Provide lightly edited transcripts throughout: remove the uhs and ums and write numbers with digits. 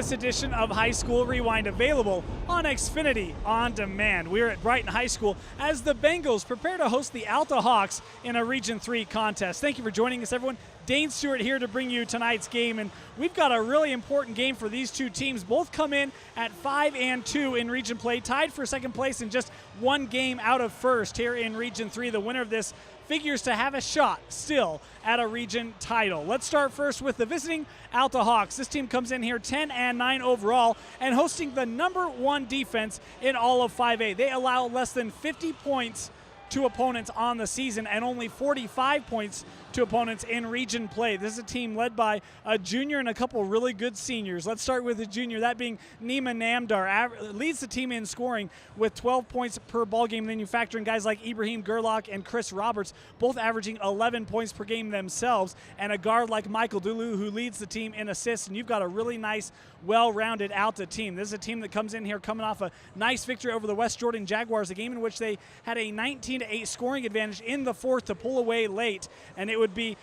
this edition of High School Rewind, available on Xfinity On Demand. We're at Brighton High School as the Bengals prepare to host the Alta Hawks in a Region 3 contest. Thank you for joining us, everyone. Dane Stewart here to bring you tonight's game, and we've got a really important game for these two teams. Both come in at 5-2 in region play, tied for second place and just one game out of first here in Region 3. The winner of this figures to have a shot still at a region title. Let's start first with the visiting Alta Hawks. This team comes in here 10-9 overall and hosting the #1 defense in all of 5A. They allow less than 50 points to opponents on the season and only 45 points to opponents in region play. This is a team led by a junior and a couple really good seniors. Let's start with the junior, that being Nima Namdar. Leads the team in scoring with 12 points per ball game. Then you factor in guys like Ibrahim Gerlach and Chris Roberts, both averaging 11 points per game themselves, and a guard like Michael Dulu, who leads the team in assists. And you've got a really nice, well-rounded Alta team. This is a team that comes in here coming off a nice victory over the West Jordan Jaguars, a game in which they had a 19-8 scoring advantage in the fourth to pull away late, and it would be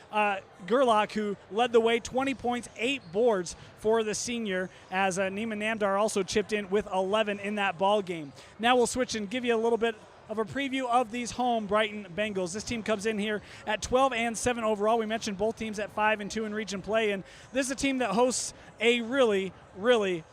Gerlach who led the way, 20 points, 8 boards for the senior, as Nima Namdar also chipped in with 11 in that ball game. Now we'll switch and give you a little bit of a preview of these home Brighton Bengals. This team comes in here at 12-7 overall. We mentioned both teams at 5-2 in region play, and this is a team that hosts a really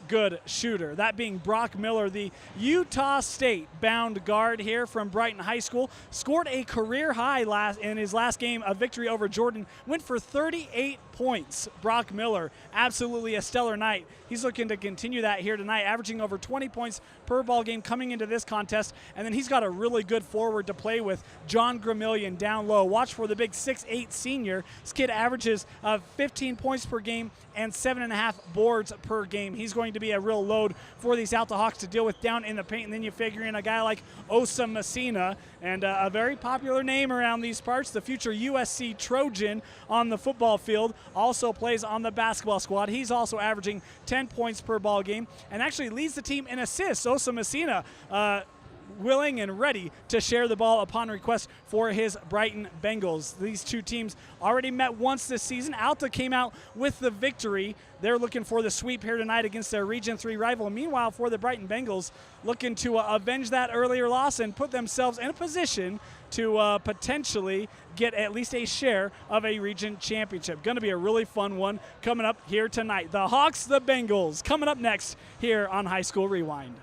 good shooter, that being Brock Miller, the Utah State bound guard here from Brighton High School. Scored a career high in his last game, a victory over Jordan. Went for 38 points. Brock Miller, absolutely a stellar night. He's looking to continue that here tonight, averaging over 20 points per ball game coming into this contest. And then he's got a really good forward to play with, John Gramillion, down low. Watch for the big 6'8 senior. This kid averages 15 points per game and 7.5 boards per game. He's going to be a real load for these Alta Hawks to deal with down in the paint. And then you figure in a guy like Osa Messina, and a very popular name around these parts, the future USC Trojan on the football field, also plays on the basketball squad. He's also averaging 10 points per ball game and actually leads the team in assists. Osa Messina, willing and ready to share the ball upon request for his Brighton Bengals. These two teams already met once this season. Alta came out with the victory. They're looking for the sweep here tonight against their Region 3 rival. Meanwhile, for the Brighton Bengals, looking to avenge that earlier loss and put themselves in a position to potentially get at least a share of a region championship. Going to be a really fun one coming up here tonight. The Hawks, the Bengals, coming up next here on High School Rewind.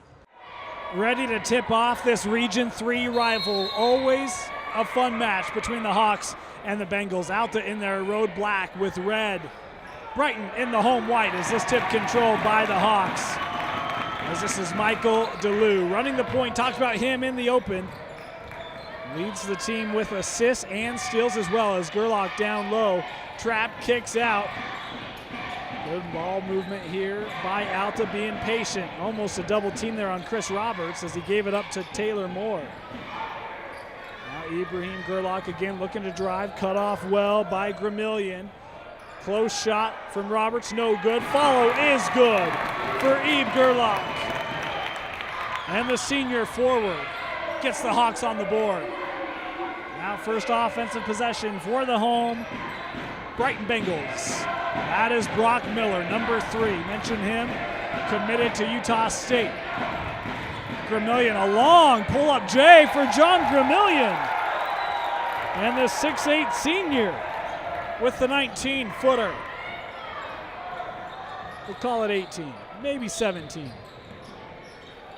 Ready to tip off this Region 3 rival. Always a fun match between the Hawks and the Bengals. Alta in their road black with red. Brighton in the home white as this tip controlled by the Hawks. As this is Michael Delu running the point. Talked about him in the open. Leads the team with assists and steals as well as Gerlach down low. Trap kicks out. Good ball movement here by Alta, being patient. Almost a double team there on Chris Roberts as he gave it up to Taylor Moore. Now Ibrahim Gerlach again looking to drive, cut off well by Gramillion. Close shot from Roberts, no good. Follow is good for Ib Gerlach. And the senior forward gets the Hawks on the board. Now first offensive possession for the home Brighton Bengals. That is Brock Miller, number 3. Mentioned him, committed to Utah State. Gramillion, a long pull-up J for John Gramillion. And the 6'8 senior with the 19-footer. We'll call it 18, maybe 17.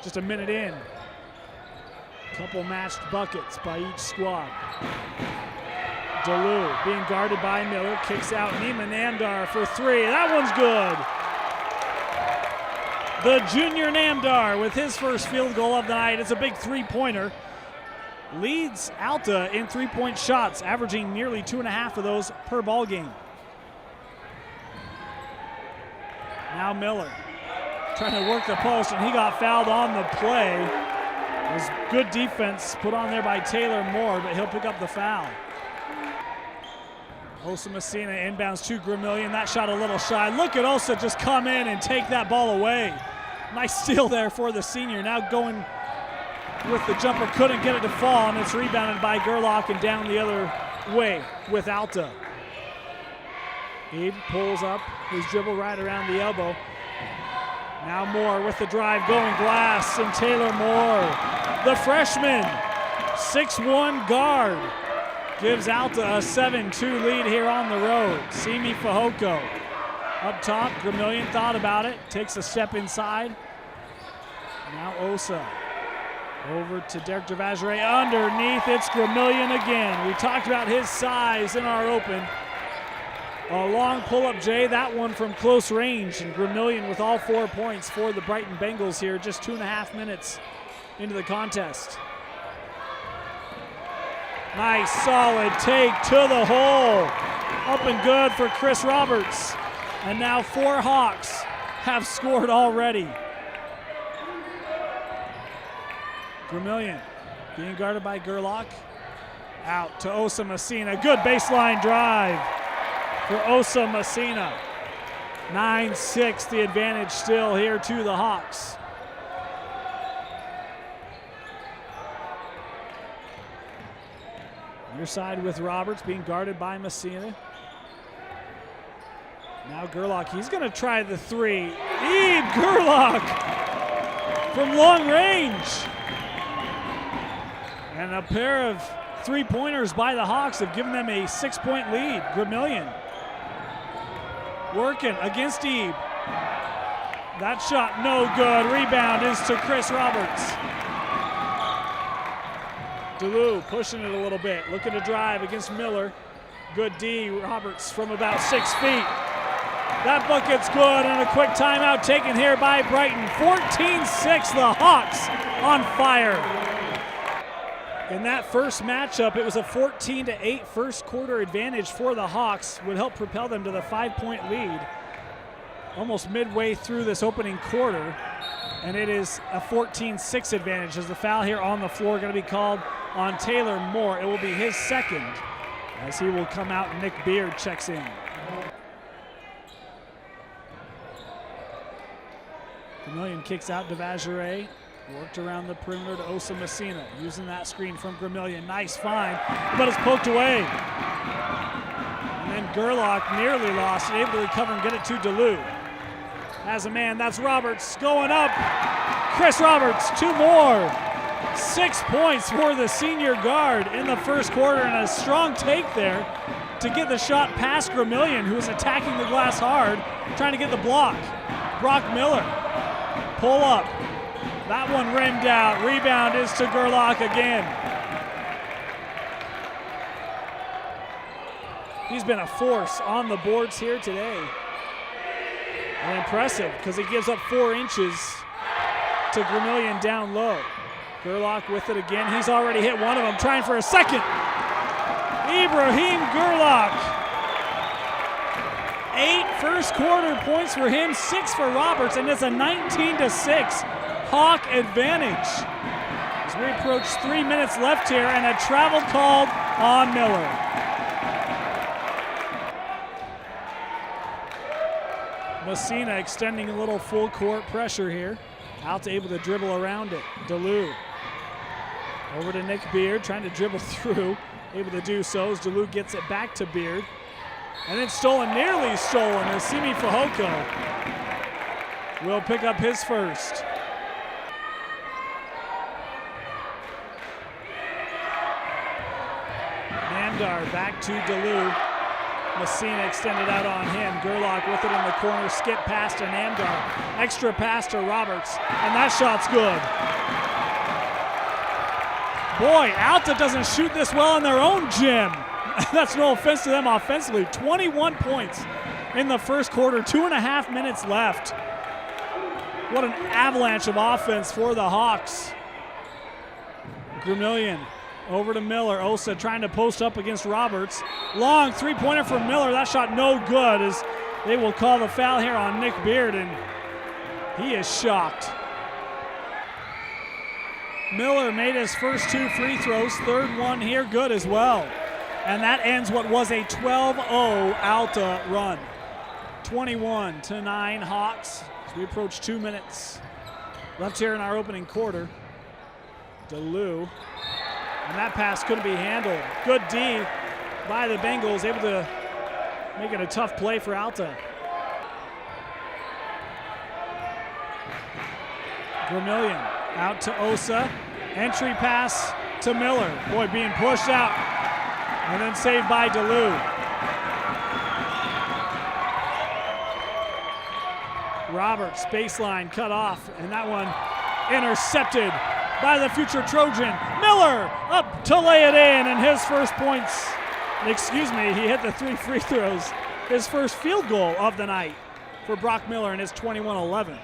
Just a minute in. Couple matched buckets by each squad. Delu being guarded by Miller, kicks out Nima Namdar for 3. That one's good. The junior Namdar with his first field goal of the night. It's a big 3-pointer. Leads Alta in 3-point shots, averaging nearly 2.5 of those per ball game. Now Miller trying to work the post, and he got fouled on the play. It was good defense put on there by Taylor Moore, but he'll pick up the foul. Osa Messina inbounds to Gramillion. That shot a little shy. Look at Osa just come in and take that ball away. Nice steal there for the senior. Now going with the jumper, couldn't get it to fall, and it's rebounded by Gerlach and down the other way with Alta. Ebe pulls up his dribble right around the elbow. Now Moore with the drive going glass, and Taylor Moore, the freshman, 6'1" guard, gives Alta a 7-2 lead here on the road. Simi Fehoko up top. Gramillion thought about it, takes a step inside. Now Osa over to Derek Javajere underneath. It's Gramillion again. We talked about his size in our open. A long pull-up, Jay, that one from close range, and Gramillion with all 4 points for the Brighton Bengals here, just 2.5 minutes into the contest. Nice, solid take to the hole. Up and good for Chris Roberts. And now 4 Hawks have scored already. Gramillion being guarded by Gerlach. Out to Osa Messina. Good baseline drive for Osa Messina. 9-6, the advantage still here to the Hawks. Near side with Roberts being guarded by Messina. Now Gerlach, he's gonna try the three. Ebe Gerlach from long range. And a pair of three-pointers by the Hawks have given them a 6-point lead. Gramillion working against Ebe. That shot no good. Rebound is to Chris Roberts. DeLue pushing it a little bit, looking to drive against Miller. Good D, Roberts from about 6 feet. That bucket's good, and a quick timeout taken here by Brighton. 14-6, the Hawks on fire. In that first matchup, it was a 14-8 first quarter advantage for the Hawks. Would help propel them to the 5-point lead almost midway through this opening quarter. And it is a 14-6 advantage as the foul here on the floor going to be called on Taylor Moore. It will be his second as he will come out and Nick Beard checks in. Gramillion kicks out Javajere. Worked around the perimeter to Osa Messina, using that screen from Gramillion. Nice find, but it's poked away. And then Gerlach nearly lost it, able to recover and get it to DeLue. Has a man, that's Roberts going up. Chris Roberts, 2 more. 6 points for the senior guard in the first quarter, and a strong take there to get the shot past Gramillion, who was attacking the glass hard, trying to get the block. Brock Miller, pull up. That one rimmed out. Rebound is to Gerlach again. He's been a force on the boards here today. And impressive, because he gives up 4 inches to Gramillion down low. Gerlach with it again. He's already hit one of them, trying for a second. Ibrahim Gerlach. 8 first quarter points for him, 6 for Roberts, and it's a 19-6. Hawk advantage. As we approach 3 minutes left here, and a travel called on Miller. Messina extending a little full court pressure here. Alta able to dribble around it. DeLue over to Nick Beard, trying to dribble through. Able to do so as DeLue gets it back to Beard. And then stolen, nearly stolen, as Simi Fehoko will pick up his first. Namdar back to DeLue. Messina extended out on him. Gerlach with it in the corner. Skip pass to Namdar. Extra pass to Roberts. And that shot's good. Boy, Alta doesn't shoot this well in their own gym. That's no offense to them offensively. 21 points in the first quarter. 2.5 minutes left. What an avalanche of offense for the Hawks. Gramillion over to Miller. Osa trying to post up against Roberts. Long three-pointer from Miller. That shot no good, as they will call the foul here on Nick Beard, and he is shocked. Miller made his first 2 free throws. Third one here good as well. And that ends what was a 12-0 Alta run. 21-9 Hawks as we approach 2 minutes left here in our opening quarter. DeLue. And that pass couldn't be handled. Good D by the Bengals, able to make it a tough play for Alta. Vermillion out to Osa. Entry pass to Miller. Boy, being pushed out. And then saved by DeLue. Roberts, baseline cut off, and that one intercepted by the future Trojan. Miller up to lay it in, and his first points. Excuse me, he hit the 3 free throws. His first field goal of the night for Brock Miller in his 21-11.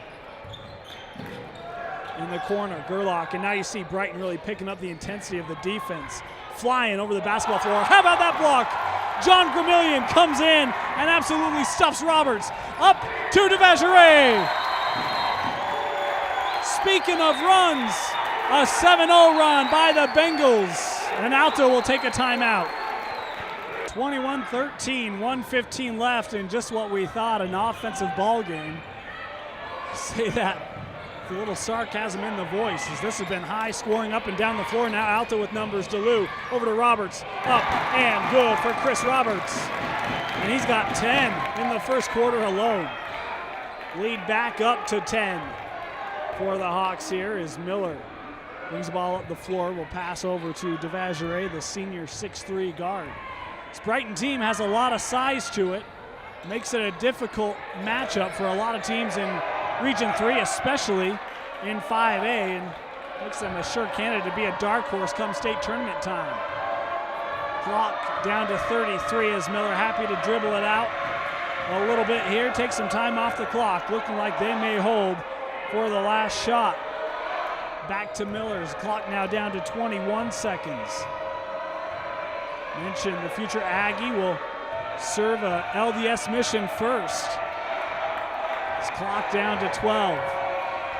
In the corner, Gerlach, and now you see Brighton really picking up the intensity of the defense. Flying over the basketball floor. How about that block? John Vermillion comes in and absolutely stuffs Roberts. Up to DeVageray. Speaking of runs, a 7-0 run by the Bengals. And Alta will take a timeout. 21-13, 1:15 left, and just what we thought, an offensive ball game. Say that with a little sarcasm in the voice, as this has been high scoring up and down the floor. Now Alta with numbers. DeLue over to Roberts. Up and good for Chris Roberts. And he's got 10 in the first quarter alone. Lead back up to 10 for the Hawks here as Miller brings the ball up the floor. Will pass over to DeVageray, the senior 6'3" guard. This Brighton team has a lot of size to it. Makes it a difficult matchup for a lot of teams in Region 3, especially in 5A, and makes them a sure candidate to be a dark horse come state tournament time. Clock down to 33 as Miller happy to dribble it out a little bit here. Take some time off the clock, looking like they may hold for the last shot. Back to Miller's clock now down to 21 seconds. Mentioned the future Aggie will serve a LDS mission first. His clock down to 12.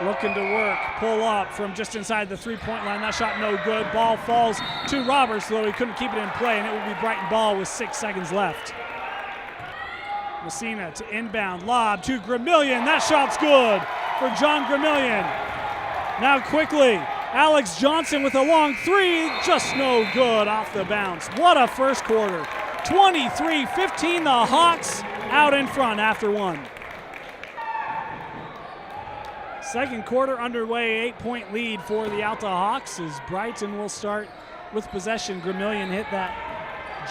Looking to work, pull up from just inside the three-point line. That shot no good. Ball falls to Roberts, though he couldn't keep it in play, and it will be Brighton ball with 6 seconds left. Messina to inbound, lob to Vermillion. That shot's good for John Vermillion. Now quickly, Alex Johnson with a long three, just no good off the bounce. What a first quarter. 23-15, the Hawks out in front after one. Second quarter underway, 8-point lead for the Alta Hawks as Brighton will start with possession. Vermillion hit that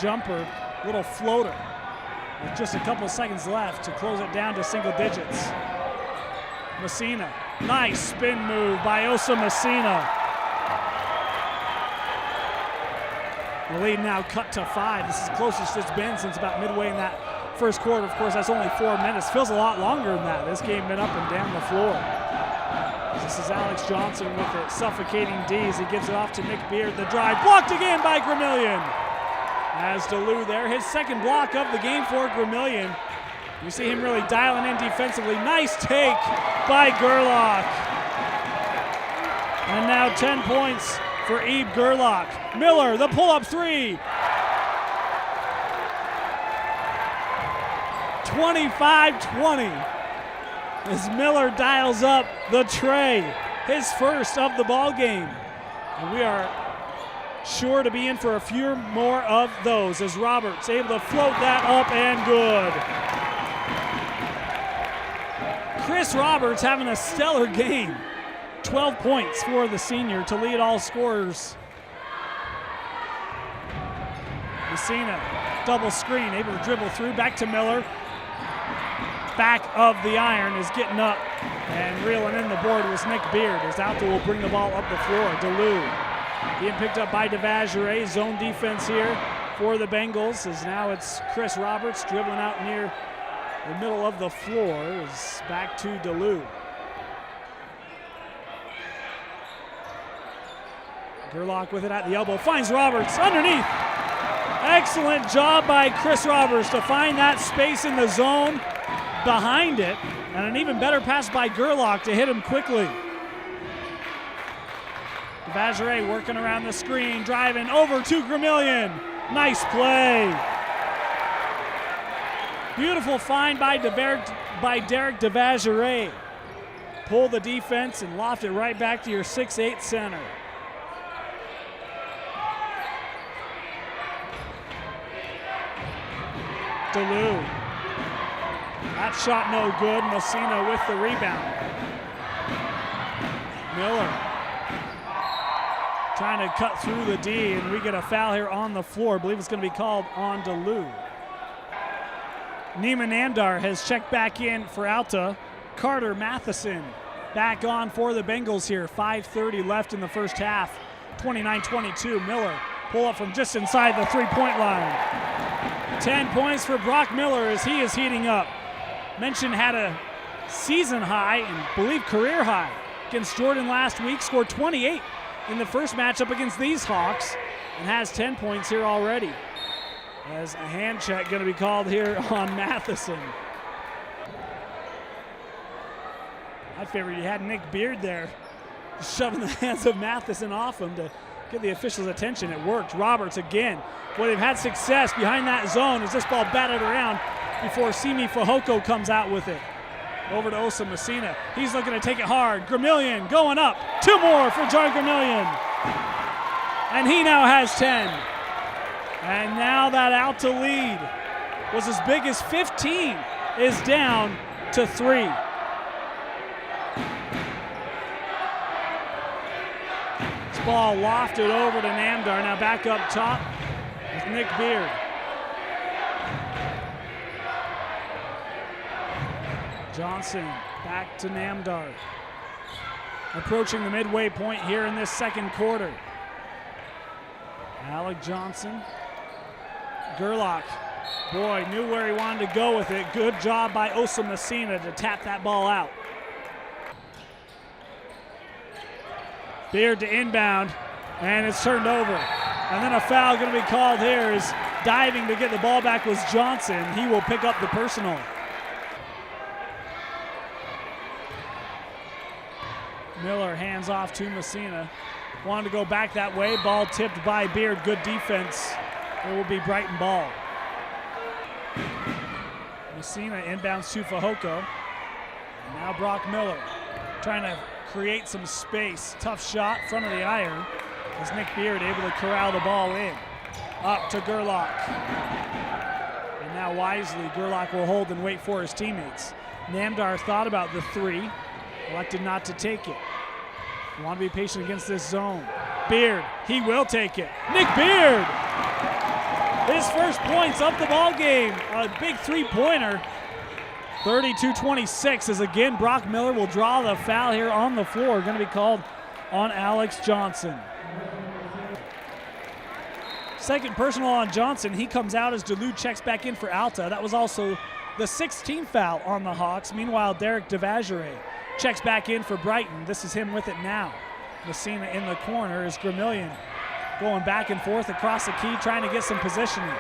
jumper, little floater, with just a couple seconds left to close it down to single digits. Messina, nice spin move by Osa Messina. The lead now cut to 5. This is the closest it's been since about midway in that first quarter. Of course, that's only 4 minutes. Feels a lot longer than that. This game been up and down the floor. This is Alex Johnson with it, suffocating D as he gives it off to Nick Beard. The drive blocked again by Vermillion. As DeLue there, his second block of the game for Vermillion. You see him really dialing in defensively. Nice take by Gerlach. And now 10 points for Ebe Gerlach. Miller, the pull-up three. 25-20 as Miller dials up the tray, his first of the ball game. And we are sure to be in for a few more of those as Roberts able to float that up and good. Chris Roberts having a stellar game. 12 points for the senior to lead all scorers. Messina, double screen, able to dribble through, back to Miller. Back of the iron is getting up and reeling in the board was Nick Beard as Alta will bring the ball up the floor. DeLue being picked up by DeVageray. Zone defense here for the Bengals as now it's Chris Roberts dribbling out near the middle of the floor. Is back to DeLue. Gerlach with it at the elbow, finds Roberts underneath. Excellent job by Chris Roberts to find that space in the zone behind it, and an even better pass by Gerlach to hit him quickly. DeVageray working around the screen, driving over to Vermillion. Nice play. Beautiful find by Derek DeVageray. Pull the defense and loft it right back to your 6'8" center. DeLue. That shot no good. Messina with the rebound. Miller trying to cut through the D, and we get a foul here on the floor. I believe it's going to be called on DeLu. Nima Namdar has checked back in for Alta. Carter Matheson back on for the Bengals here. 5:30 left in the first half. 29-22. Miller pull up from just inside the three-point line. 10 points for Brock Miller as he is heating up. Mentioned had a season high and believe career high against Jordan last week. Scored 28 in the first matchup against these Hawks and has 10 points here already. As a hand check going to be called here on Matheson. I figured you had Nick Beard there shoving the hands of Matheson off him to get the officials' attention. It worked. Roberts again. Boy, they've had success behind that zone as this ball batted around before Simi Fahoko comes out with it. Over to Osa Messina. He's looking to take it hard. Gramillion going up. 2 more for John Gramillion. And he now has 10. And now that Alta lead was as big as 15 is down to 3. This ball lofted over to Namdar. Now back up top with Nick Beard. Johnson back to Namdar. Approaching the midway point here in this second quarter. Alec Johnson. Gerlach, boy, knew where he wanted to go with it. Good job by Osa Messina to tap that ball out. Beard to inbound, and it's turned over. And then a foul going to be called here as diving to get the ball back was Johnson. He will pick up the personal. Miller hands off to Messina. Wanted to go back that way. Ball tipped by Beard. Good defense. It will be Brighton ball. Messina inbounds to Fahoko. And now Brock Miller trying to create some space. Tough shot, front of the iron. As Nick Beard able to corral the ball in. Up to Gerlach. And now wisely, Gerlach will hold and wait for his teammates. Namdar thought about the 3. Elected not to take it. You want to be patient against this zone. Beard, he will take it. Nick Beard! His first points up the ball game. A big three-pointer. 32-26 as again Brock Miller will draw the foul here on the floor. Going to be called on Alex Johnson. Second personal on Johnson. He comes out as DeLu checks back in for Alta. That was also the 16th foul on the Hawks. Meanwhile, Derek DeVageray checks back in for Brighton. This is him with it now. Messina in the corner is Gramillion going back and forth across the key, trying to get some positioning.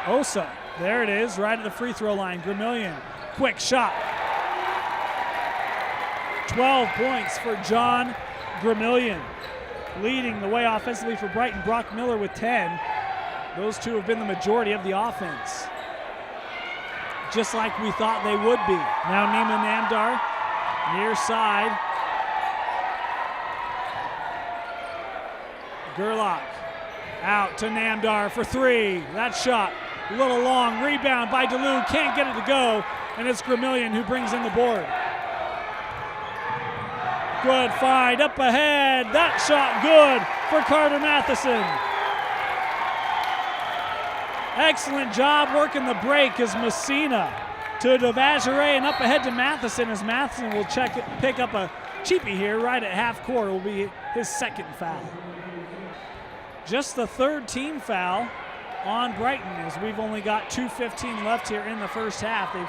Osa, there it is, right at the free throw line. Gramillion, quick shot. 12 points for John Gramillion. Leading the way offensively for Brighton. Brock Miller with 10. Those two have been the majority of the offense. Just like we thought they would be. Now Nima Namdar, near side. Gerlach out to Namdar for 3. That shot a little long. Rebound by DeLu. Can't get it to go. And it's Gramillion who brings in the board. Good find up ahead. That shot good for Carter Matheson. Excellent job working the break as Messina to DeVageray and up ahead to Matheson as Matheson will pick up a cheapie here right at half court. Will be his second foul. Just the third team foul on Brighton as we've only got 2:15 left here in the first half. They've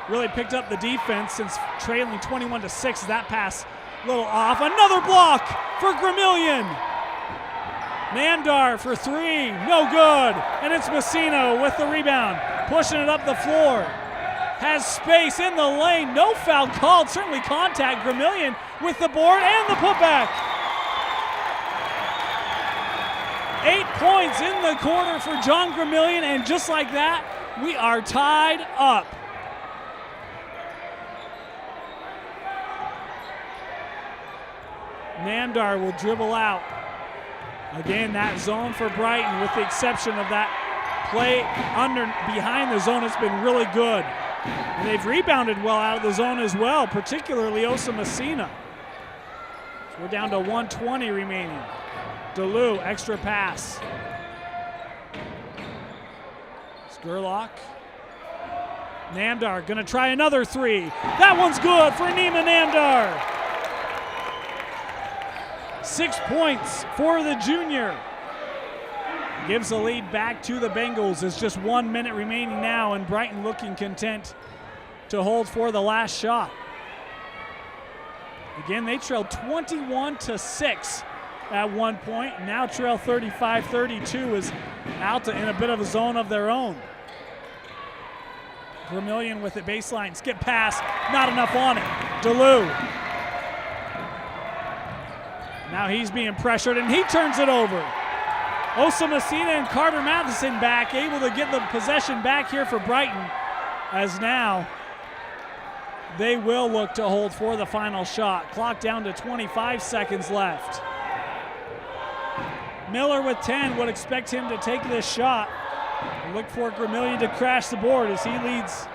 really picked up the defense since trailing 21-6. That pass a little off. Another block for Gramillion. Namdar for 3, no good. And it's Messina with the rebound, pushing it up the floor. Has space in the lane, no foul called, certainly contact. Gramillion with the board and the putback. 8 points in the quarter for John Gramillion, and just like that, we are tied up. Namdar will dribble out. Again, that zone for Brighton, with the exception of that play behind the zone, it's been really good. And they've rebounded well out of the zone as well, particularly Osa Messina. So we're down to 1:20 remaining. DeLu, extra pass. Gerlach. Namdar gonna try another three. That one's good for Nima Namdar. 6 points for the junior. Gives the lead back to the Bengals. It's just 1 minute remaining now, and Brighton looking content to hold for the last shot. Again, they trailed 21-6 at one point. Now trail 35-32 as Alta in a bit of a zone of their own. Vermillion with it, baseline, skip pass, not enough on it. DeLu. Now he's being pressured and he turns it over. Osa Messina and Carter Matheson back, able to get the possession back here for Brighton, as now they will look to hold for the final shot. Clock down to 25 seconds left. Miller with 10, would expect him to take this shot. Look for Vermillion to crash the board as he leads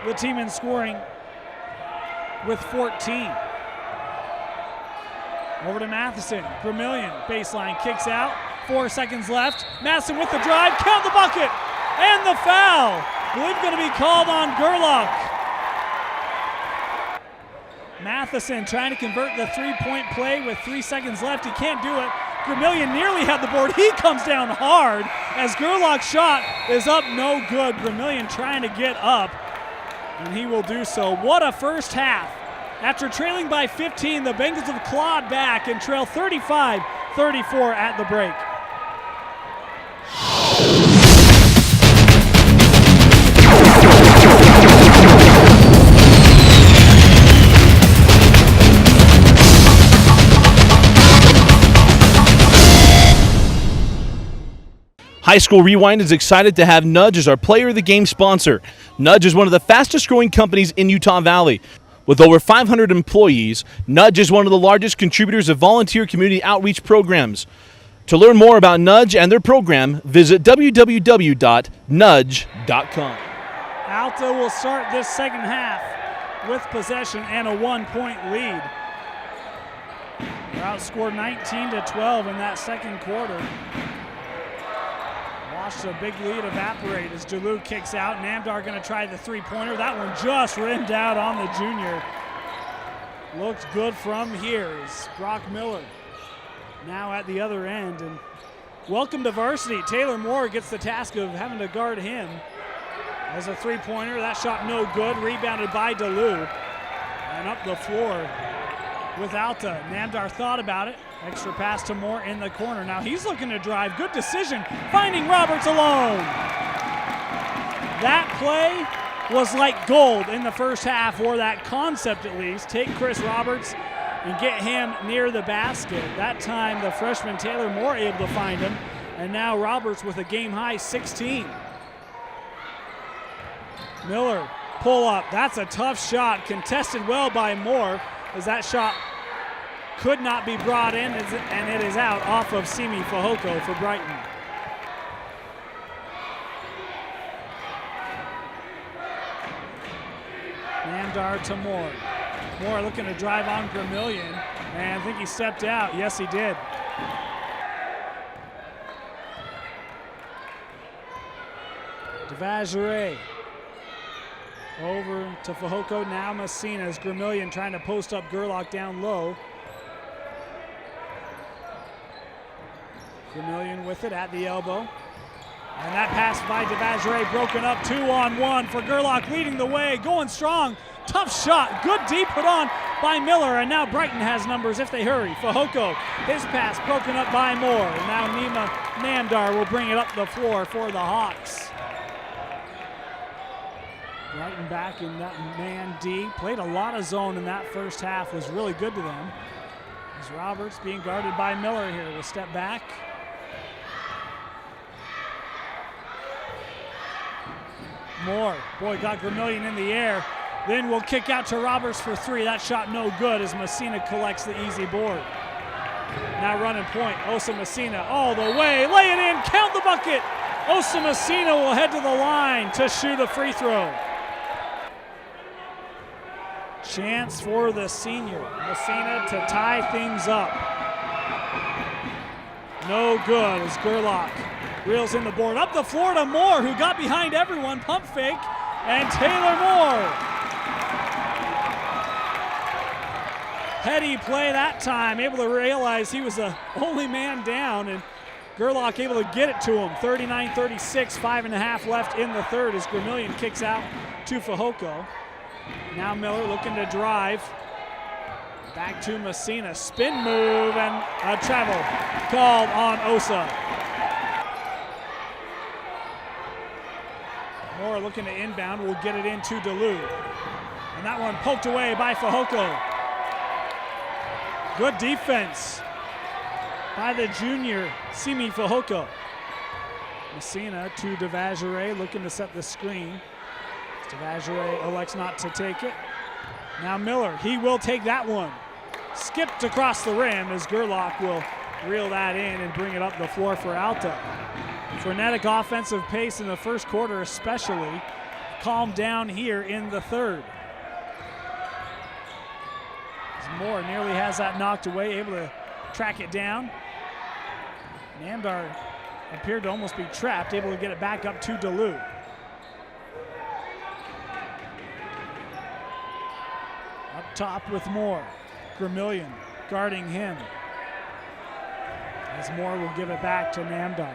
the team in scoring with 14. Over to Matheson. Vermillion, baseline, kicks out. 4 seconds left. Matheson with the drive, count the bucket, and the foul. I believe going to be called on Gerlach. Matheson trying to convert the three-point play with 3 seconds left. He can't do it. Vermillion nearly had the board. He comes down hard as Gerlach's shot is up, no good. Vermillion trying to get up, and he will do so. What a first half. After trailing by 15, the Bengals have clawed back and trail 35-34 at the break. High School Rewind is excited to have Nudge as our Player of the Game sponsor. Nudge is one of the fastest growing companies in Utah Valley. With over 500 employees, Nudge is one of the largest contributors of volunteer community outreach programs. To learn more about Nudge and their program, visit www.nudge.com. Alta will start this second half with possession and a 1-point lead. They're outscored 19-12 in that second quarter. Watched a big lead evaporate as DeLu kicks out. Namdar going to try the three-pointer. That one just rimmed out on the junior. Looks good from here as Brock Miller now at the other end. And welcome to varsity. Taylor Moore gets the task of having to guard him as a three-pointer. That shot no good. Rebounded by DeLu. And up the floor with Alta. Namdar thought about it. Extra pass to Moore in the corner. Now he's looking to drive. Good decision. Finding Roberts alone. That play was like gold in the first half, or that concept at least. Take Chris Roberts and get him near the basket. That time the freshman Taylor Moore able to find him. And now Roberts with a game-high 16. Miller, pull up. That's a tough shot. Contested well by Moore as that shot could not be brought in, and it is out off of Simi Fahoko for Brighton. Namdar to Moore. Moore looking to drive on Vermillion, and I think he stepped out. Yes, he did. DeVageray over to Fahoko. Now Messina as Vermillion trying to post up Gerlach down low. Vermillion with it at the elbow. And that pass by DeVageray broken up 2-on-1 for Gerlach leading the way, going strong. Tough shot, good deep put on by Miller, and now Brighton has numbers if they hurry. Fahoko, his pass broken up by Moore, and now Nima Namdar will bring it up the floor for the Hawks. Brighton back in that man D. Played a lot of zone in that first half, was really good to them. As Roberts being guarded by Miller here will step back. Moore, boy, got Vermillion in the air. Then will kick out to Roberts for three. That shot no good as Messina collects the easy board. Now running point, Osa Messina all the way, lay it in, count the bucket Messina will head to the line to shoot a free throw. Chance for the senior, Messina, to tie things up. No good as Gerlach reels in the board. Up the floor to Moore, who got behind everyone. Pump fake, and Taylor Moore. Heady play that time, able to realize he was the only man down, and Gerlach able to get it to him. 39-36, 5.5 left in the third as Gramillion kicks out to Fehoko. Now Miller looking to drive. Back to Messina, spin move, and a travel called on Osa. Moore looking to inbound, will get it into DeLu. And that one poked away by Fehoko. Good defense by the junior, Simi Fehoko. Messina to DeVageray, looking to set the screen. DeVageray elects not to take it. Now Miller, he will take that one. Skipped across the rim as Gerlach will reel that in and bring it up the floor for Alta. Frenetic offensive pace in the first quarter especially. Calmed down here in the third. As Moore nearly has that knocked away, able to track it down. Namdar appeared to almost be trapped, able to get it back up to DeLu. Up top with Moore. Gramillion guarding him. As Moore will give it back to Namdar.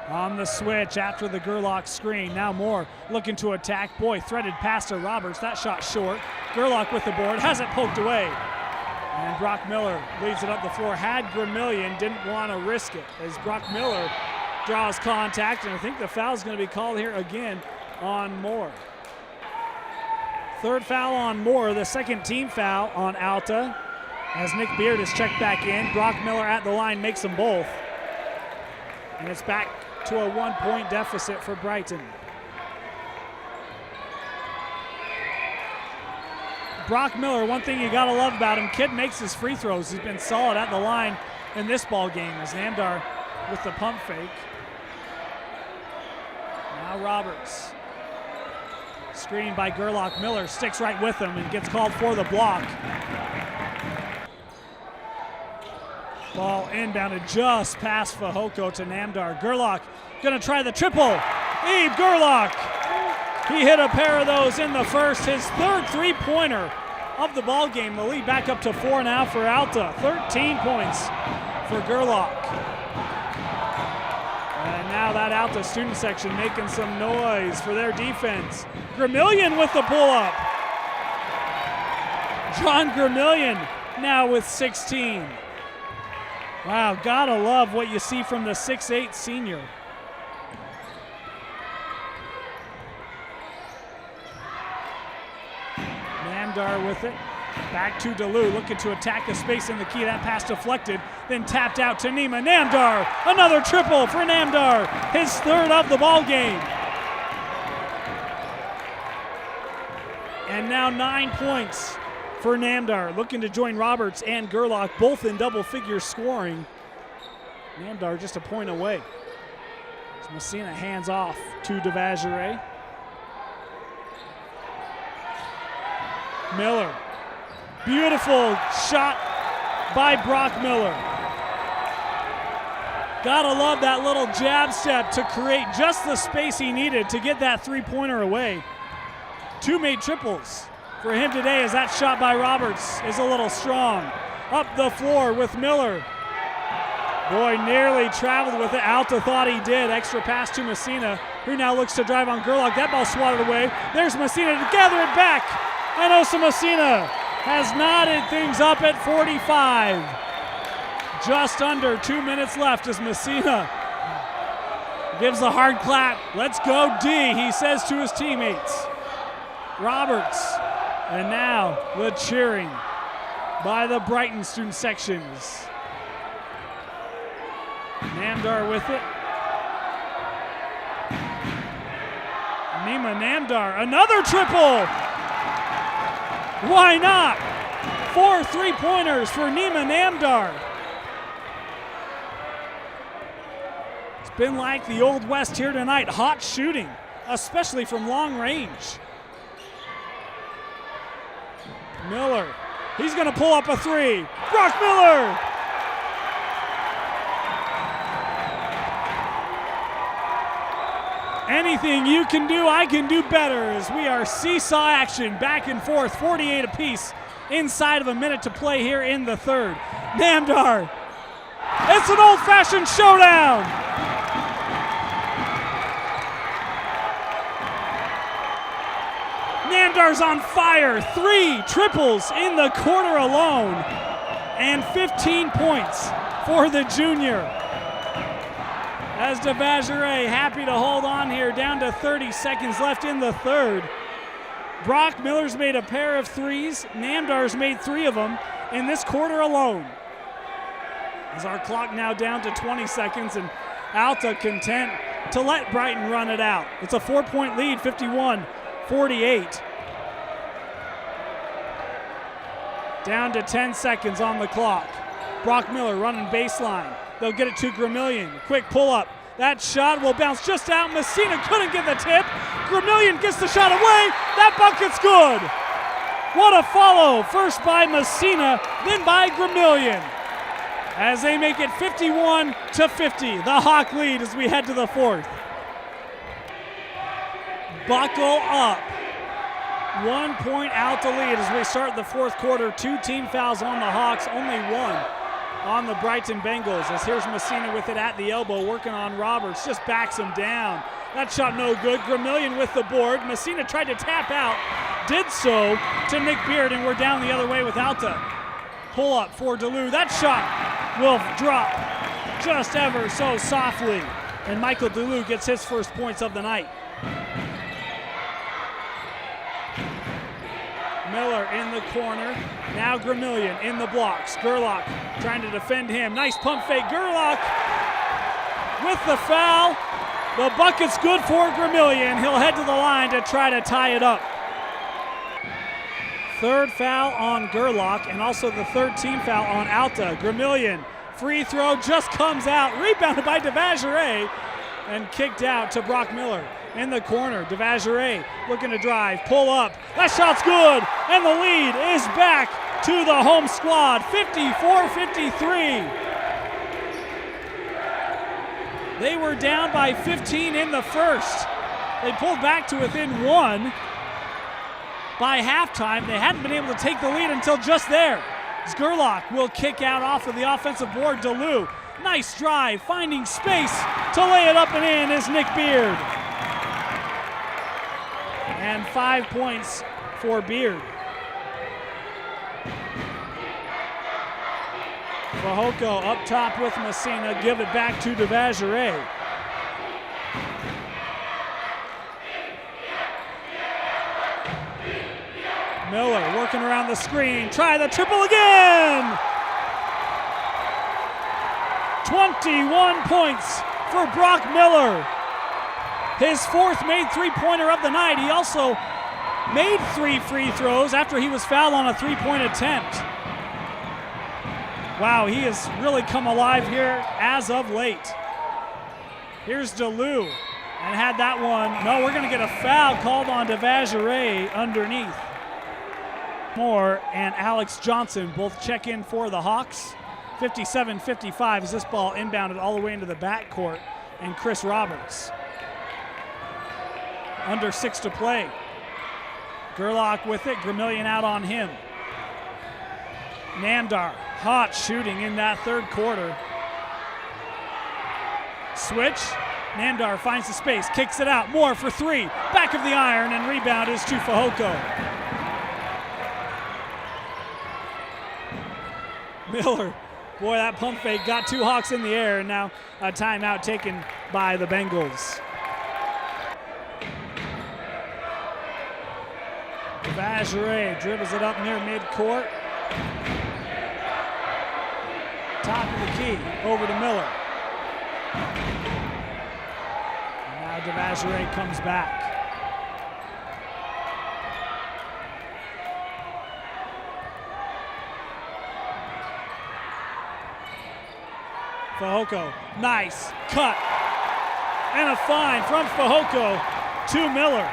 On the switch after the Gerlach screen. Now Moore looking to attack. Boy, threaded pass to Roberts. That shot short. Gerlach with the board. Has it poked away. And Brock Miller leads it up the floor. Had Gramillion, didn't want to risk it. As Brock Miller draws contact, and I think the foul is going to be called here again on Moore. Third foul on Moore, the second team foul on Alta. As Nick Beard is checked back in. Brock Miller at the line makes them both. And it's back to a 1-point deficit for Brighton. Brock Miller, one thing you gotta love about him, kid makes his free throws. He's been solid at the line in this ball game as Namdar with the pump fake. Now Roberts. Screened by Gerlach. Miller sticks right with him and gets called for the block. Ball inbounded just past Fehoko to Namdar. Gerlach gonna try the triple. Ebe Gerlach. He hit a pair of those in the first. His third three-pointer of the ball game. The lead back up to 4 now for Alta. 13 points for Gerlach. And now that Alta student section making some noise for their defense. Gramillion with the pull-up. John Gramillion now with 16. Wow, gotta love what you see from the 6'8" senior. Namdar with it. Back to DeLu, looking to attack the space in the key. That pass deflected, then tapped out to Nima. Namdar, another triple for Namdar. His third of the ball game. And now 9 points for Namdar, looking to join Roberts and Gerlach, both in double figure scoring. Namdar just a point away. As Messina hands off to DeVageray. Miller. Beautiful shot by Brock Miller. Gotta love that little jab step to create just the space he needed to get that three-pointer away. 2 made triples for him today as that shot by Roberts is a little strong. Up the floor with Miller. Boy, nearly traveled with it. Alta thought he did. Extra pass to Messina, who now looks to drive on Gerlach. That ball swatted away. There's Messina to gather it back. And Osa Messina has knotted things up at 45. Just under 2 minutes left as Messina gives a hard clap. Let's go D, he says to his teammates. Roberts, and now the cheering by the Brighton student sections. Namdar with it. Nima Namdar, another triple! Why not? 4 3-pointers for Nima Namdar. It's been like the Old West here tonight. Hot shooting, especially from long range. Miller, he's going to pull up a three. Brock Miller! Anything you can do, I can do better, as we are seesaw action, back and forth, 48 apiece, inside of a minute to play here in the third. Namdar, it's an old-fashioned showdown. Namdar's on fire, 3 triples in the quarter alone, and 15 points for the junior. As DeVageray happy to hold on here, down to 30 seconds left in the third. Brock Miller's made a pair of threes. Namdar's made 3 of them in this quarter alone. As our clock now down to 20 seconds, and Alta content to let Brighton run it out. It's a 4-point lead, 51-48. Down to 10 seconds on the clock. Brock Miller running baseline. They'll get it to Gramillion. Quick pull-up. That shot will bounce just out. Messina couldn't get the tip. Gramillion gets the shot away. That bucket's good. What a follow. First by Messina, then by Gramillion. As they make it 51-50. The Hawk lead as we head to the fourth. Buckle up. 1 point out the lead as we start the fourth quarter. 2 team fouls on the Hawks, only 1 on the Brighton Bengals, as here's Messina with it at the elbow, working on Roberts, just backs him down. That shot no good. Gramillion with the board. Messina tried to tap out, did so to Nick Beard, and we're down the other way with Alta. Pull up for DeLue. That shot will drop just ever so softly, and Michael DeLue gets his first points of the night. Miller in the corner. Now Gramillion in the blocks. Gerlach trying to defend him. Nice pump fake. Gerlach with the foul. The bucket's good for Gramillion. He'll head to the line to try to tie it up. Third foul on Gerlach, and also the third team foul on Alta. Gramillion, free throw just comes out. Rebounded by DeVageray and kicked out to Brock Miller. In the corner, DeVageray looking to drive, pull up. That shot's good, and the lead is back to the home squad, 54-53. They were down by 15 in the first. They pulled back to within 1 by halftime. They hadn't been able to take the lead until just there. Gerlach will kick out off of the offensive board. DeLue, nice drive, finding space to lay it up and in is Nick Beard. And 5 points for Beard. Fehoko up top with Messina, give it back to DeVageray. Miller working around the screen, try the triple again! 21 points for Brock Miller. His 4th made 3-pointer of the night. He also made 3 free throws after he was fouled on a 3-point attempt. Wow, he has really come alive here as of late. Here's DeLue, and had that one. No, we're going to get a foul called on DeVageray underneath. Moore and Alex Johnson both check in for the Hawks. 57-55 as this ball inbounded all the way into the backcourt, and Chris Roberts. Under 6 to play. Gerlach with it, Gramillion out on him. Namdar, hot shooting in that third quarter. Switch, Namdar finds the space, kicks it out, Moore for 3, back of the iron, and rebound is to Fehoko. Miller, boy, that pump fake got 2 Hawks in the air, and now a timeout taken by the Bengals. DeVageray dribbles it up near midcourt. Top of the key, over to Miller. And now DeVageray comes back. Fehoko, nice cut. And a fine from Fehoko to Miller.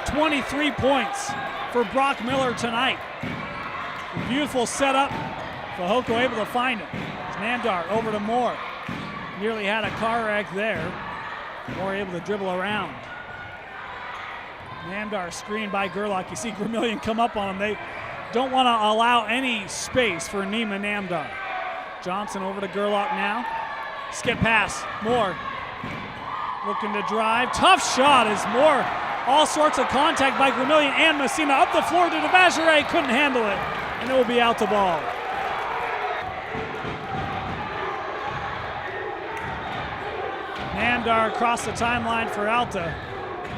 23 points for Brock Miller tonight. Beautiful setup. Fehoko able to find him. Namdar over to Moore. Nearly had a car wreck there. Moore able to dribble around. Namdar screened by Gerlach. You see Gramillion come up on him. They don't want to allow any space for Nima Namdar. Johnson over to Gerlach now. Skip pass. Moore looking to drive. Tough shot as Moore. All sorts of contact by Gramillion and Messina. Up the floor to DeVageray. Couldn't handle it. And it will be out the ball. Namdar across the timeline for Alta.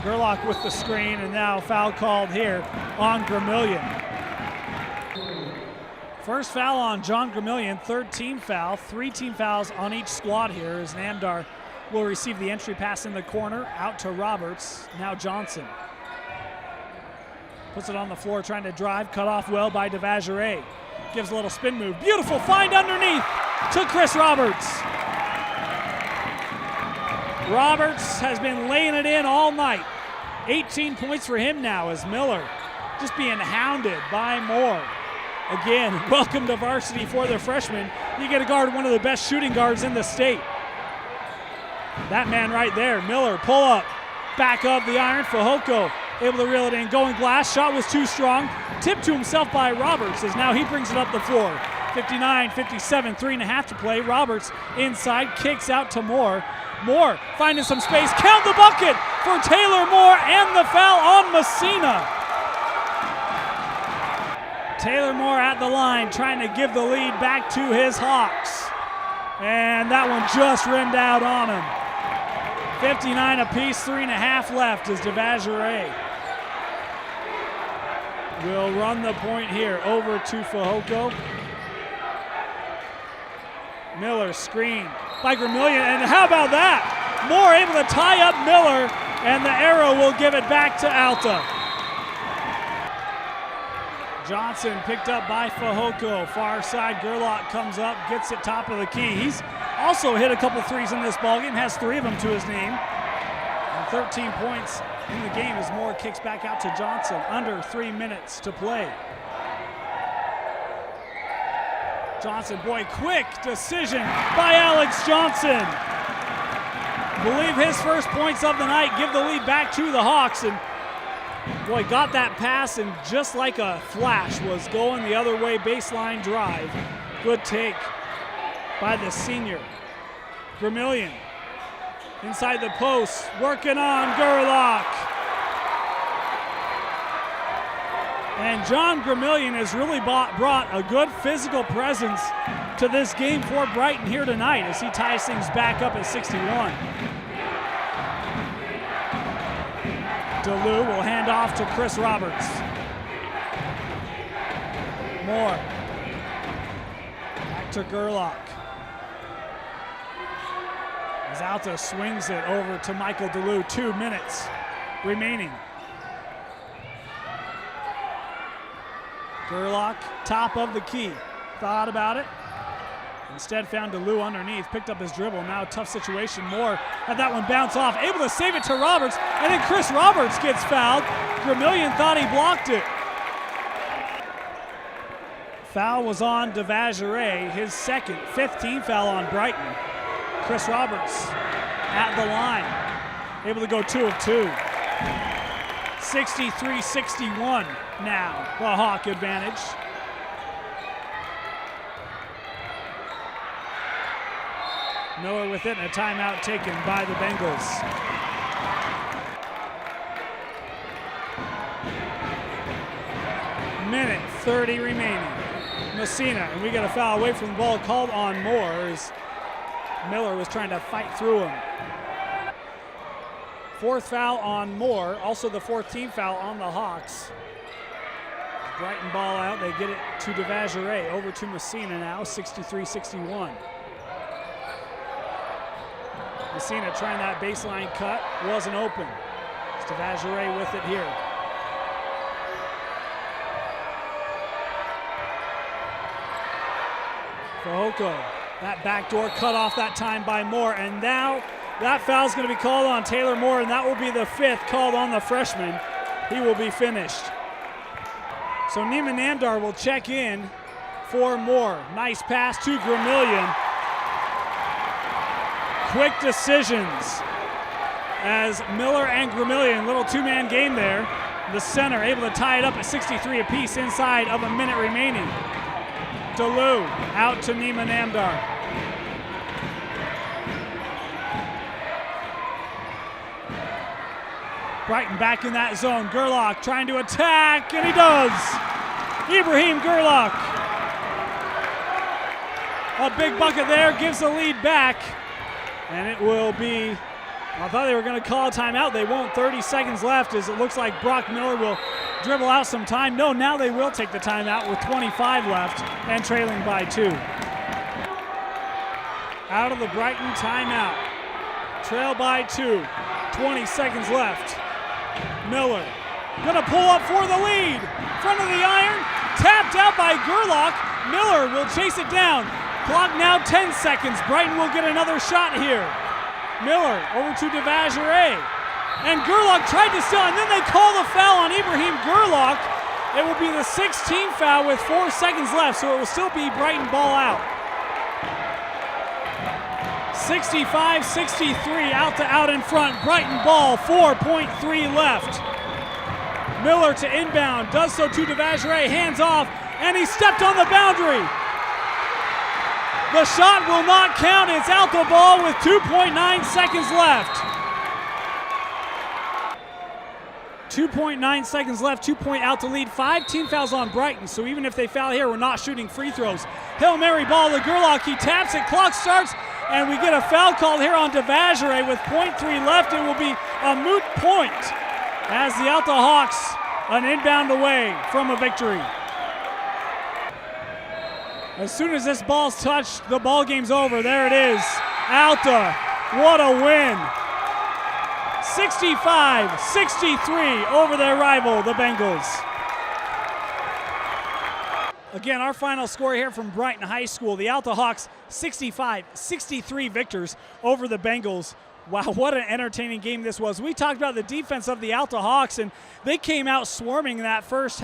Gerlach with the screen, and now foul called here on Gramillion. First foul on John Gramillion, third team foul. 3 team fouls on each squad here as Namdar will receive the entry pass in the corner, out to Roberts, now Johnson. Puts it on the floor, trying to drive, cut off well by DeVageray. Gives a little spin move, beautiful find underneath to Chris Roberts. Roberts has been laying it in all night. 18 points for him now as Miller just being hounded by Moore. Again, welcome to varsity for the freshman. You get to guard one of the best shooting guards in the state. That man right there, Miller, pull up, back of the iron. Fehoko able to reel it in, going glass. Shot was too strong. Tipped to himself by Roberts as now he brings it up the floor. 59-57, 3.5 to play. Roberts inside, kicks out to Moore. Moore finding some space. Count the bucket for Taylor Moore and the foul on Messina. Taylor Moore at the line trying to give the lead back to his Hawks. And that one just rimmed out on him. 59 apiece, 3.5 left as DeVageray will run the point here over to Fehoko. Miller screen by Gramillion, and how about that? Moore able to tie up Miller, and the arrow will give it back to Alta. Johnson picked up by Fehoko. Far side, Gerlach comes up, gets it top of the key. He's also hit a couple threes in this ballgame, has 3 of them to his name. And 13 points in the game as Moore kicks back out to Johnson. Under 3 minutes to play. Johnson, boy, quick decision by Alex Johnson. Believe his first points of the night give the lead back to the Hawks. And boy, got that pass and just like a flash was going the other way, baseline drive. Good take by the senior. Gramillion inside the post, working on Gerlach. And John Gramillion has really brought a good physical presence to this game for Brighton here tonight as he ties things back up at 61. DeLue will hand off to Chris Roberts. Moore. Back to Gerlach. As Alta swings it over to Michael DeLue. 2 minutes remaining. Gerlach, top of the key. Thought about it. Instead found DeLue underneath, picked up his dribble. Now a tough situation. Moore had that one bounce off, able to save it to Roberts, and then Chris Roberts gets fouled. Gramillion thought he blocked it. Foul was on DeVageray, his second, 5th team foul on Brighton. Chris Roberts at the line, able to go 2 of 2. 63-61 now, the Hawk advantage. Miller with it, and a timeout taken by the Bengals. Minute 30 remaining. Messina, and we got a foul away from the ball called on Moore as Miller was trying to fight through him. 4th foul on Moore, also the 4th team foul on the Hawks. Brighton ball out, they get it to DeVageray, over to Messina now, 63-61. Messina trying that baseline cut, wasn't open. It's DeVageray with it here. Fehoko That backdoor cut off that time by Moore, and now that foul is going to be called on Taylor Moore, and that will be the 5th called on the freshman. He will be finished. So Neiman Namdar will check in for Moore. Nice pass to Gramillion. Quick decisions as Miller and Gramillion, little two-man game there. The center able to tie it up at 63 apiece inside of a minute remaining. DeLu out to Neiman Namdar. Brighton back in that zone. Gerlach trying to attack, and he does. Ibrahim Gerlach. A big bucket there, gives the lead back. And it will be, I thought they were going to call a timeout. They won't. 30 seconds left as it looks like Brock Miller will dribble out some time. No, now they will take the timeout with 25 left and trailing by 2. Out of the Brighton timeout. Trail by 2. 20 seconds left. Miller gonna pull up for the lead. Front of the iron, tapped out by Gerlach. Miller will chase it down. Clock now 10 seconds. Brighton will get another shot here. Miller over to DeVageray. And Gerlach tried to steal, and then they call the foul on Ibrahim Gerlach. It will be the 16th foul with 4 seconds left, so it will still be Brighton ball out. 65-63, Alta out in front. Brighton ball, 4.3 left. Miller to inbound, does so to DeVageray, hands off, and he stepped on the boundary. The shot will not count. It's Alta ball with 2.9 seconds left. 2.9 seconds left, 2-point Alta lead. 5 team fouls on Brighton, so even if they foul here, we're not shooting free throws. Hail Mary ball to Gerlach, he taps it, clock starts, and we get a foul called here on DeVageray with 0.3 left. It will be a moot point as the Alta Hawks an inbound away from a victory. As soon as this ball's touched, the ball game's over. There it is. Alta, what a win. 65-63 over their rival, the Bengals. Again, our final score here from Brighton High School. The Alta Hawks 65-63 victors over the Bengals. Wow, what an entertaining game this was. We talked about the defense of the Alta Hawks, and they came out swarming in that first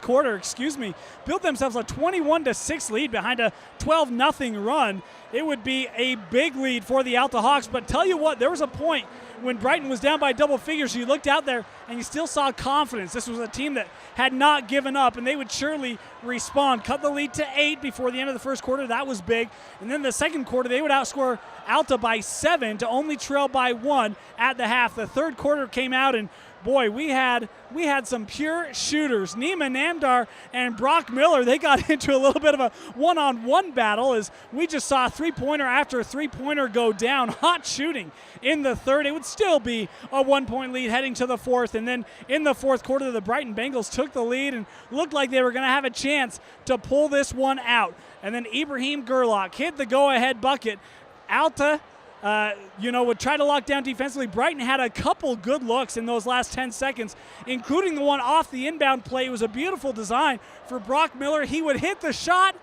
quarter, built themselves a 21-6 lead behind a 12-0 run. It would be a big lead for the Alta Hawks, but tell you what, there was a point when Brighton was down by double figures. You looked out there and you still saw confidence. This was a team that had not given up, and they would surely respond. Cut the lead to 8 before the end of the first quarter. That was big. And then the second quarter, they would outscore Alta by 7 to only trail by 1 at the half. The third quarter came out, and boy, we had some pure shooters. Neiman Namdar and Brock Miller, they got into a little bit of a one-on-one battle as we just saw three-pointer after three-pointer go down. Hot shooting in the third. It would still be a 1-point lead heading to the fourth. And then in the fourth quarter, the Brighton Bengals took the lead and looked like they were going to have a chance to pull this one out. And then Ibrahim Gerlach hit the go-ahead bucket. Alta would try to lock down defensively. Brighton had a couple good looks in those last 10 seconds, including the one off the inbound play. It was a beautiful design for Brock Miller. He would hit the shot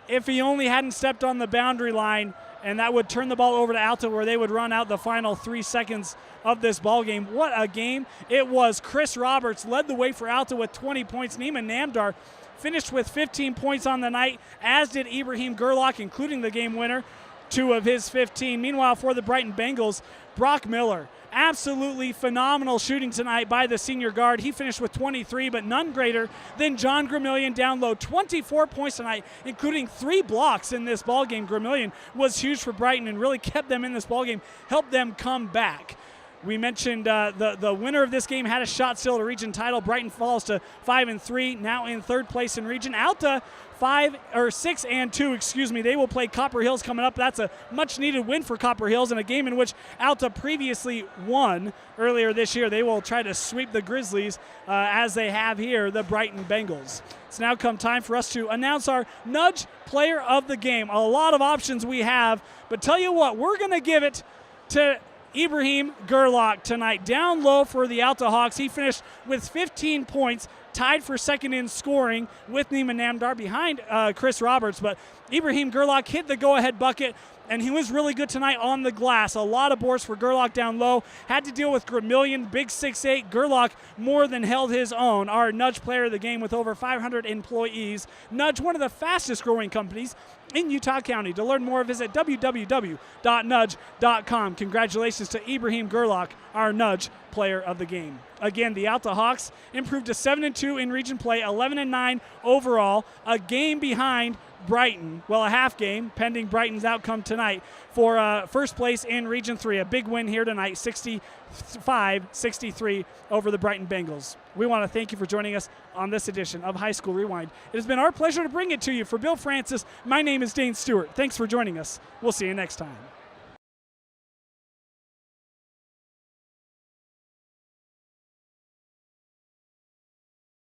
if he only hadn't stepped on the boundary line, and that would turn the ball over to Alta, where they would run out the final 3 seconds of this ball game. What a game it was. Chris Roberts led the way for Alta with 20 points. Neiman Namdar finished with 15 points on the night, as did Ibrahim Gerlach, including the game winner, 2 of his 15. Meanwhile, for the Brighton Bengals, Brock Miller, absolutely phenomenal shooting tonight by the senior guard. He finished with 23, but none greater than John Gramillion down low. 24 points tonight, including 3 blocks in this ballgame. Gramillion was huge for Brighton and really kept them in this ballgame, helped them come back. We mentioned the winner of this game had a shot still to region title. Brighton falls to 5-3, now in third place in region. Alta 6-2. They will play Copper Hills coming up. That's a much-needed win for Copper Hills in a game in which Alta previously won earlier this year. They will try to sweep the Grizzlies as they have here, the Brighton Bengals. It's now come time for us to announce our Nudge Player of the Game. A lot of options we have, but tell you what, we're going to give it to Ibrahim Gerlach tonight. Down low for the Alta Hawks. He finished with 15 points, tied for second in scoring with Neiman Namdar behind Chris Roberts, but Ibrahim Gerlach hit the go-ahead bucket, and he was really good tonight on the glass. A lot of boards for Gerlach down low. Had to deal with Gramillion, big 6'8". Gerlach more than held his own. Our Nudge player of the game with over 500 employees. Nudge, one of the fastest growing companies in Utah County. To learn more, visit www.nudge.com. Congratulations to Ibrahim Gerlach, our Nudge player of the game. Again, the Alta Hawks improved to 7-2 in region play, 11-9 overall, a game behind Brighton. Well, a half game pending Brighton's outcome tonight for first place in Region 3. A big win here tonight, 65-63 over the Brighton Bengals. We want to thank you for joining us on this edition of High School Rewind. It has been our pleasure to bring it to you. For Bill Francis, my name is Dane Stewart. Thanks for joining us. We'll see you next time.